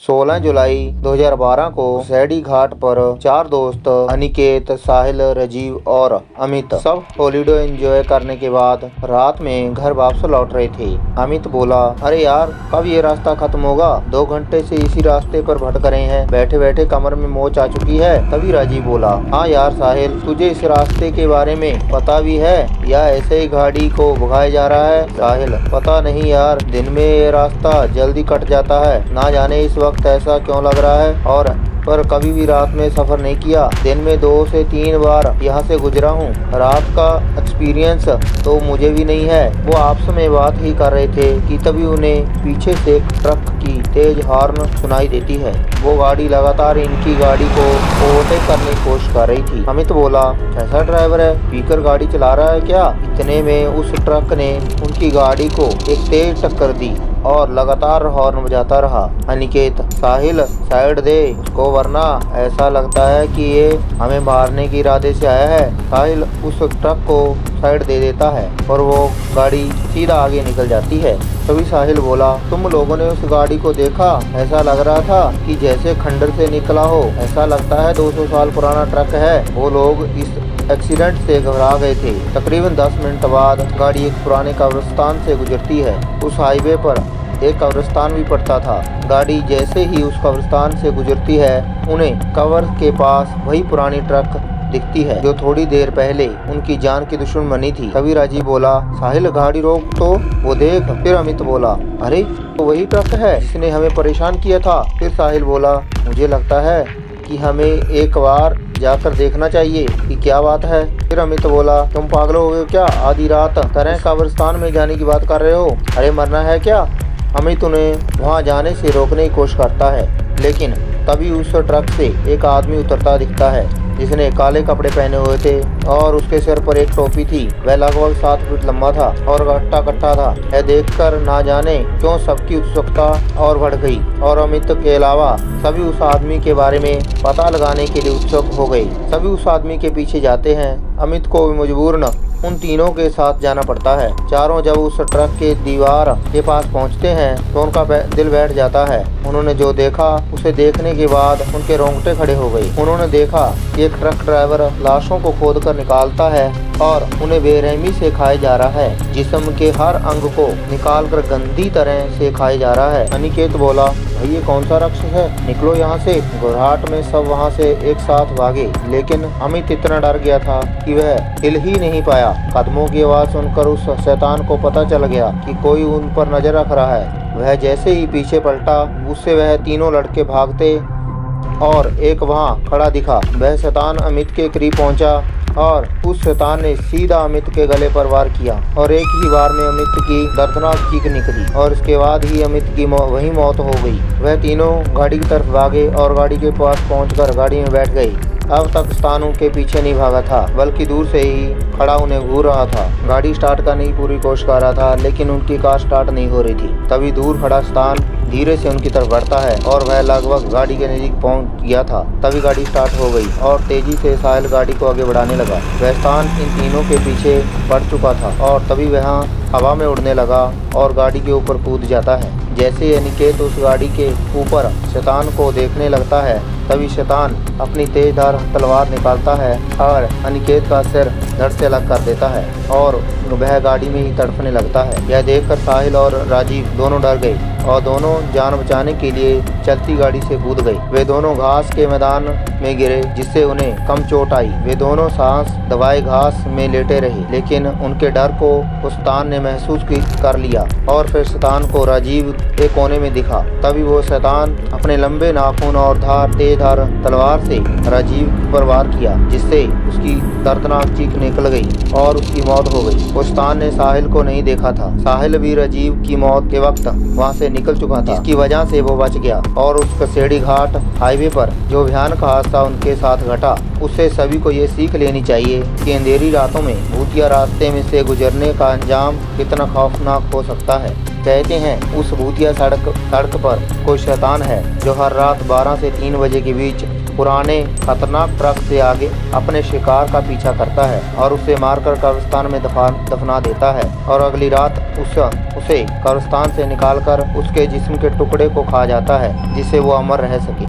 16 जुलाई 2012 को सैडी घाट पर चार दोस्त अनिकेत, साहिल, राजीव और अमित सब हॉलीडे एंजॉय करने के बाद रात में घर वापस लौट रहे थे। अमित बोला, अरे यार कब ये रास्ता खत्म होगा? 2 घंटे से इसी रास्ते पर भटक रहे हैं, बैठे बैठे कमर में मोच आ चुकी है। तभी राजीव बोला, हाँ यार साहिल, तुझे इस रास्ते के बारे में पता भी है या ऐसे ही गाड़ी को भगाया जा रहा है? साहिल, पता नहीं यार, दिन में ये रास्ता जल्दी कट जाता है, ना जाने इस वक्त ऐसा क्यों लग रहा है। और पर कभी भी रात में सफर नहीं किया, दिन में 2 से 3 बार यहाँ से गुजरा हूँ। रात का एक्सपीरियंस तो मुझे भी नहीं है। वो आपस में बात ही कर रहे थे कि तभी उन्हें पीछे से एक ट्रक की तेज हॉर्न सुनाई देती है। वो गाड़ी लगातार इनकी गाड़ी को ओवरटेक करने की कोशिश कर रही थी। अमित बोला, ऐसा ड्राइवर है, पीकर गाड़ी चला रहा है क्या? इतने में उस ट्रक ने उनकी गाड़ी को एक तेज टक्कर दी और लगातार हॉर्न बजाता रहा। अनिकेत, साहिल साइड दे उसको, वरना ऐसा लगता है कि ये हमें मारने के इरादे से आया है। साहिल उस ट्रक को साइड दे देता है और वो गाड़ी सीधा आगे निकल जाती है। तभी साहिल बोला, तुम लोगों ने उस गाड़ी को देखा? ऐसा लग रहा था कि जैसे खंडर से निकला हो। ऐसा लगता है 200 साल पुराना ट्रक है। वो लोग इस एक्सीडेंट से घबरा गए थे। तकरीबन 10 मिनट बाद गाड़ी एक पुराने कब्रिस्तान से गुजरती है। उस हाईवे पर एक कब्रिस्तान भी पड़ता था। गाड़ी जैसे ही उस कब्रिस्तान से गुजरती है, उन्हें कब्र के पास वही पुरानी ट्रक दिखती है जो थोड़ी देर पहले उनकी जान की दुश्मन बनी थी। तभी राजीव बोला, साहिल गाड़ी रोक तो वो देख। फिर अमित बोला, अरे तो वही ट्रक है जिसने हमें परेशान किया था। फिर साहिल बोला, मुझे लगता है कि हमें एक बार जाकर देखना चाहिए कि क्या बात है। फिर अमित बोला, तुम पागल हो गए क्या? आधी रात तरह कब्रिस्तान में जाने की बात कर रहे हो? अरे मरना है क्या? अमित उन्हें वहां जाने से रोकने की कोशिश करता है, लेकिन तभी उस ट्रक से एक आदमी उतरता दिखता है जिसने काले कपड़े पहने हुए थे और उसके सिर पर एक टोपी थी। वह लगभग 7 फीट लंबा था और गट्टा कट्टा था। यह देखकर ना जाने क्यों सबकी उत्सुकता और बढ़ गई और अमित के अलावा सभी उस आदमी के बारे में पता लगाने के लिए उत्सुक हो गए। सभी उस आदमी के पीछे जाते हैं। अमित को मजबूरन उन तीनों के साथ जाना पड़ता है। चारों जब उस ट्रक के दीवार के पास पहुंचते हैं तो उनका दिल बैठ जाता है। उन्होंने जो देखा उसे देखने के बाद उनके रोंगटे खड़े हो गए। उन्होंने देखा कि एक ट्रक ड्राइवर लाशों को खोदकर निकालता है और उन्हें बेरहमी से खाया जा रहा है। जिस्म के हर अंग को निकालकर गंदी तरह से खाया जा रहा है। अनिकेत बोला, भाई ये कौन सा राक्षस है? निकलो यहाँ से। घबराहट में सब वहाँ से एक साथ भागे, लेकिन अमित इतना डर गया था कि वह हिल ही नहीं पाया। कदमों की आवाज सुनकर उस शैतान को पता चल गया कि कोई उन पर नजर रख रहा है। वह जैसे ही पीछे पलटा, उससे वह तीनों लड़के भागते और एक वहाँ खड़ा दिखा। वह शैतान अमित के करीब पहुंचा और उस शैतान ने सीधा अमित के गले पर वार किया और एक ही बार में अमित की दर्दनाक चीख निकली और उसके बाद ही अमित की वही मौत हो गई। वह तीनों गाड़ी की तरफ भागे और गाड़ी के पास पहुंचकर गाड़ी में बैठ गई। अब तक स्थान उनके पीछे नहीं भागा था, बल्कि दूर से ही खड़ा उन्हें घूर रहा था। गाड़ी स्टार्ट करने की पूरी कोशिश कर रहा था, लेकिन उनकी कार स्टार्ट नहीं हो रही थी। तभी दूर खड़ा स्थान धीरे से उनकी तरफ बढ़ता है और वह लगभग गाड़ी के नजदीक पहुंच गया था। तभी गाड़ी स्टार्ट हो गई और तेजी से साहिल गाड़ी को आगे बढ़ाने लगा। वह स्थान इन तीनों के पीछे पड़ चुका था और तभी वह हवा में उड़ने लगा और गाड़ी के ऊपर कूद जाता है। जैसे ही अनिकेत उस गाड़ी के ऊपर शैतान को देखने लगता है, तभी शैतान अपनी तेजधार तलवार निकालता है और अनिकेत का सिर धड़ से अलग कर देता है और वह गाड़ी में ही तड़पने लगता है। यह देखकर साहिल और राजीव दोनों डर गए और दोनों जान बचाने के लिए चलती गाड़ी से कूद गए। वे दोनों घास के मैदान में गिरे, जिससे उन्हें कम चोट आई। वे दोनों सांस दबाए घास में लेटे रहे, लेकिन उनके डर को उस शैतान ने महसूस कर लिया और फिर शैतान को राजीव एक कोने में दिखा। तभी वो शैतान अपने लंबे नाखून और तेजधार तलवार से राजीव पर वार किया, जिससे उसकी दर्दनाक चीख निकल गई और उसकी मौत हो गई। उस शैतान ने साहिल को नहीं देखा था। साहिल भी राजीव की मौत के वक्त वहाँ से निकल चुका था, जिसकी वजह से वो बच गया। और उस कसेड़ी घाट हाईवे पर जो भयानक हादसा उनके साथ घटा, उससे सभी को ये सीख लेनी चाहिए कि अंधेरी रातों में भूतिया रास्ते में से गुजरने का अंजाम कितना खौफनाक हो सकता है। कहते हैं उस भूतिया सड़क पर कोई शैतान है जो हर रात 12 से 3 बजे के बीच पुराने खतरनाक ट्रक से आगे अपने शिकार का पीछा करता है और उसे मारकर कब्रिस्तान में दफना देता है और अगली रात उसे कब्रिस्तान से निकालकर उसके जिस्म के टुकड़े को खा जाता है जिससे वो अमर रह सके।